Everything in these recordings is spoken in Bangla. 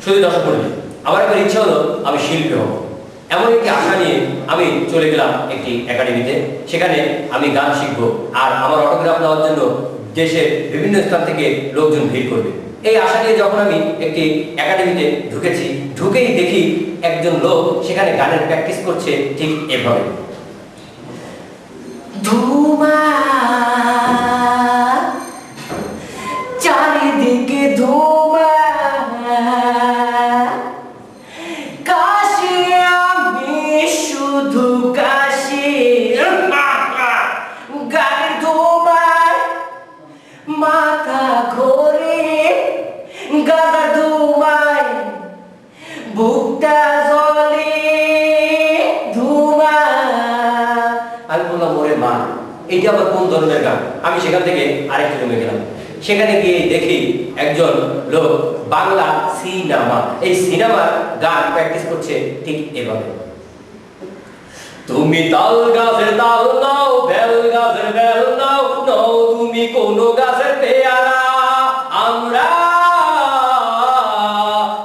শুধু দর্শক মণ্ডলী, আমার একবার ইচ্ছা হলো আমি শিল্পী হব। এমন একটি আশা নিয়ে আমি চলে গেলাম একটি একাডেমিতে। সেখানে আমি গান শিখব আর আমার অটোগ্রাফ নেওয়ার জন্য দেশের বিভিন্ন স্থান থেকে লোকজন ভিড় করবে। এই আশা নিয়ে যখন আমি একটি একাডেমিতে ঢুকেছি, ঢুকেই দেখি একজন লোক সেখানে গানের প্র্যাকটিস করছে ঠিক এভাবে। ধুমা চারিদিকে ধুমা, কাশি আমি শুধু কাশি, গাড়ির ধুমায় মাথা ঘোরে, গাদা ধুমায় বুকটা জ্বলে, ধুমা। আমি বললাম, ওরে মা, এইটা আবার কোন ধরনের গান? আমি সেখান থেকে আরেকটি রুমে গেলাম। সেখানে গিয়ে দেখি একজন লোক বাংলা সিনেমা, এই সিনেমার গান প্র্যাকটিস করছে ঠিক এভাবে। তুমি তাল গাছের তাল নাও, বেল গাছের বেল নাও, নাও তুমি কোন গাছের পেয়ারা, আমরা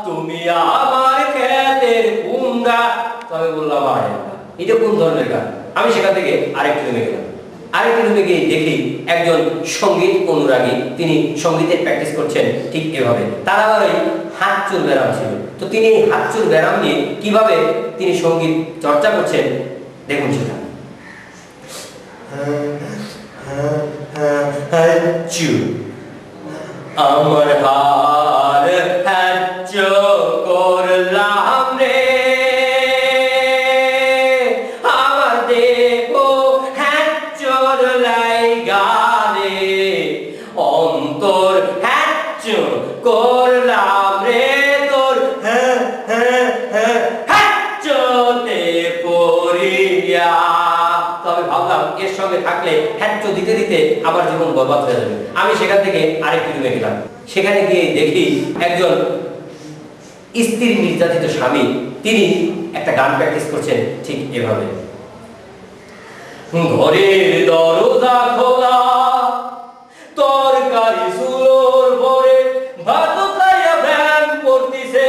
তুমি আমার ক্ষেতের কুমড়া। তো আমি বললাম, এটা কোন ধরনের গান? আমি সেখান থেকে আরেকটি রুমে গেলাম। আরেকটি রুমে গিয়ে দেখি একজন সঙ্গীত অনুরাগী, তিনি সঙ্গীতের প্র্যাকটিস করছেন ঠিক এভাবে। তার আবার ওই হাত চুল ব্যায়াম ছিল। তো তিনি এই হাত চুল ব্যায়াম নিয়ে কিভাবে তিনি সঙ্গীত চর্চা করছেন দেখুন সেটা। আমার হার হ্যাচ করলাম রে, আমার দেহ হ্যাচ লাইগারে, অন্তর হ্যাচ করলাম রে তোর হ্যাচতে পড়িয়া। তবে ভাবলাম এর সঙ্গে থাকলে হ্যাচ দিতে দিতে আমার জীবন বরবাদ হয়ে যাবে। আমি সেখান থেকে আরেকটি রুমে গেলাম। সেখানে গিয়ে দেখি একজন স্ত্রী নির্যাতিত স্বামী, তিনি একটা গান প্র্যাকটিস করছেন ঠিক এভাবে। ঘরের দরজা খোলা, তরকারি চুলোর ভরে, ভাত খাইয়া ভ্যান পড়তিছে,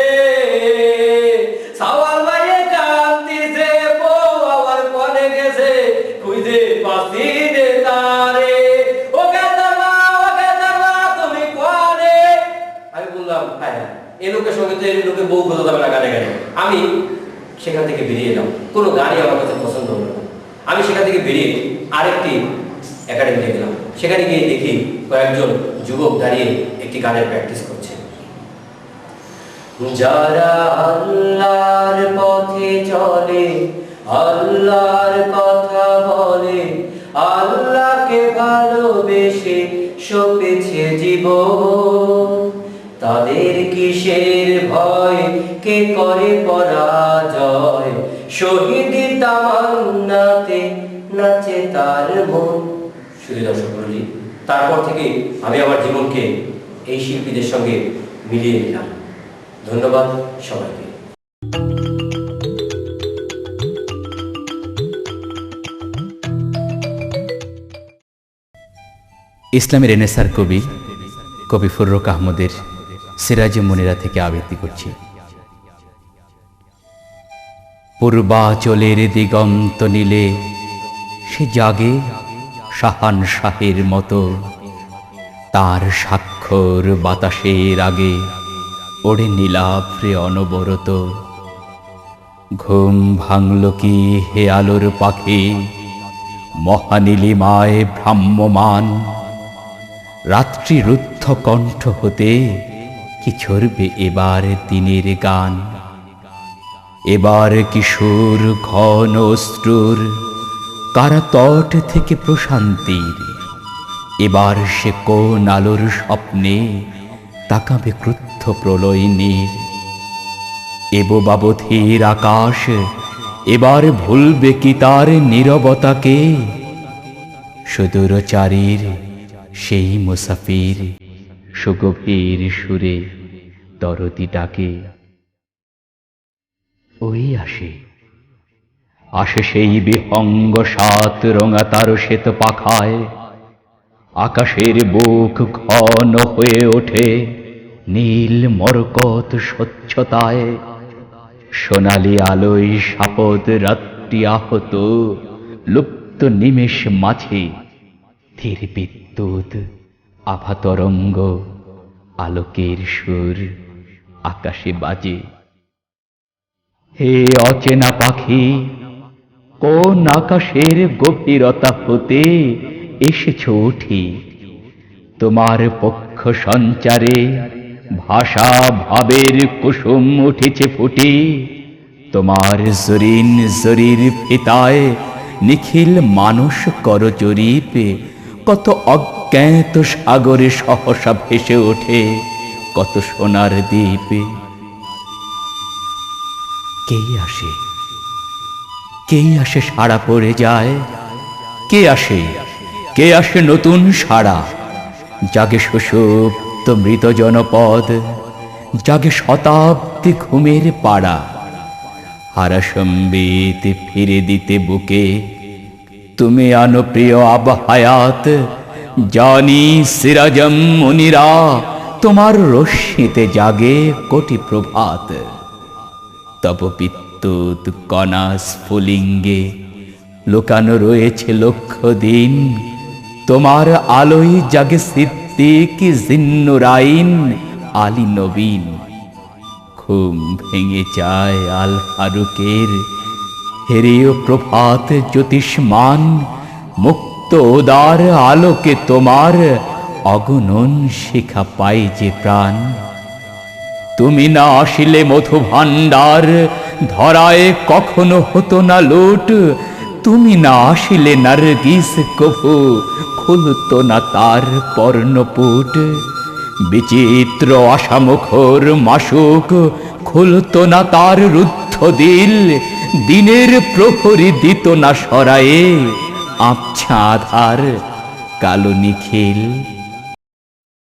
সাওয়াল ভাইয়ে কান্দিছে, বউ আবার কোনে গেছে, খুঁজে পাচ্ছি রে তারে, ও গাদামা তুমি কোনে। আমি বললাম, হ্যাঁ, এই লোকের সঙ্গে তো এই লোকের বউ বোঝা যাবে না গানে গানে। আমি সেখান থেকে বেরিয়ে এলাম। কোনো গানই আমার কাছে পছন্দ হলো না। আমি সেখান থেকে বেরিয়ে আরেকটি একাডেমিতে গেলাম। সেখানে গিয়ে দেখি কয়েকজন যুবক দাঁড়িয়ে একটি গানের প্র্যাকটিস করছে। যারা আল্লাহর পথে চলে, আল্লাহর কথা বলে, আল্লাহকে ভালোবেসে সপেছে জীবন, তাদের কিসের ভয়, কে করে পরাজয়, শহীদি তামান্নাতে নাচে তার মন। শুধু দর্শক মণ্ডলী, তারপর থেকে আমি আমার জীবনকে এই শিল্পীদের সঙ্গে মিলিয়ে নিলাম। ধন্যবাদ সবাইকে। ইসলামী রেনেসার কবি কবি ফররুখ আহমদের সিরাজে মুনিরা থেকে আবৃত্তি করছি। পূর্বাচলের দিগন্ত নীলে সে জাগে শাহান শাহের মতো, তার স্বাক্ষর বাতাসের আগে ওড়ে নীলাভ্রে অনবরত। ঘুম ভাঙল কি হে আলোর পাখি, মহানীলিমায় ভ্রাম্যমান, রাত্রি রুদ্ধ কণ্ঠ হতে কি ঝরবে এবার দিনের গান। এবার কিশোর ঘন অশ্রুর কারাতট থেকে প্রশান্তির, এবার সে কোন আলোর স্বপ্নে তাকাবে ক্রুদ্ধ প্রলয় নীর। এব বাবধির আকাশ এবার ভুলবে কি তার নীরবতাকে, সুদূরচারীর সেই মুসাফির সুগভীর সুরে দরদি ডাকে। ওই আসে আসে সেই বিহঙ্গ সাত রঙা তার শ্বেত পাখায়, আকাশের বুক ঘন হয়ে ওঠে নীল মরকত স্বচ্ছতায়, সোনালি আলোয় সাপদ রাত্রি আহত, লুপ্ত নিমেষ মাঝে ধীর বিদ্যুৎ আভা তরঙ্গ, আলোকের সুর আকাশে বাজে। হে অচেনা পাখি, কোন আকাশের গভীরতা হতে এসেছ উঠি? তোমার পক্ষ সঞ্চারে ভাষা ভাবের কুসুম উঠেছে ফুটে। তোমার জরিন জরির ফিতায় নিখিল মানুষ কর জরিপ, কত অজ্ঞাত সাগরে সহসা ভেসে ওঠে কত সোনার দ্বীপ। কে আসে, কে আসে সাড়া পড়ে যায়? কে আসে, কে আসে নতুন সাড়া? জাগে সুষুপ্ত মৃত জনপদ, জাগে শতাব্দী ঘুমের পাড়া। হারা সম্বিত ফিরে দিতে বুকে তুমি আনো প্রিয় আব হায়াত। জানি সিরাজম মুনিরা, তোমার রশ্মিতে জাগে কোটি প্রভাত। তব বিদ্যুৎ কণা স্ফুলিঙ্গে লুকানো রয়েছে লক্ষ দিন। তোমার আলোয় জাগে সিদ্দিক জিন্নুরাইন আলী নবীন। ঘুম ভেঙে যায় আল ফারুকের, হেরেও প্রভাত জ্যোতিষ্মান। মুক্ত উদার আলোকে তোমার অগণন শিখা পাই যে প্রাণ। তুমি না আসিলে মধু ভাণ্ডার ধরায় কখনো হতো না লুট। তুমি না আসিলে নার্গিস কভু খুলতো না তার পর্ণপুট। বিচিত্র আশামুখর মাসুক খুলতো না তার রুদ্ধ দিল। দিনের প্রহরী দিত না সরায়ে আবছা আধার কালো নিখিল।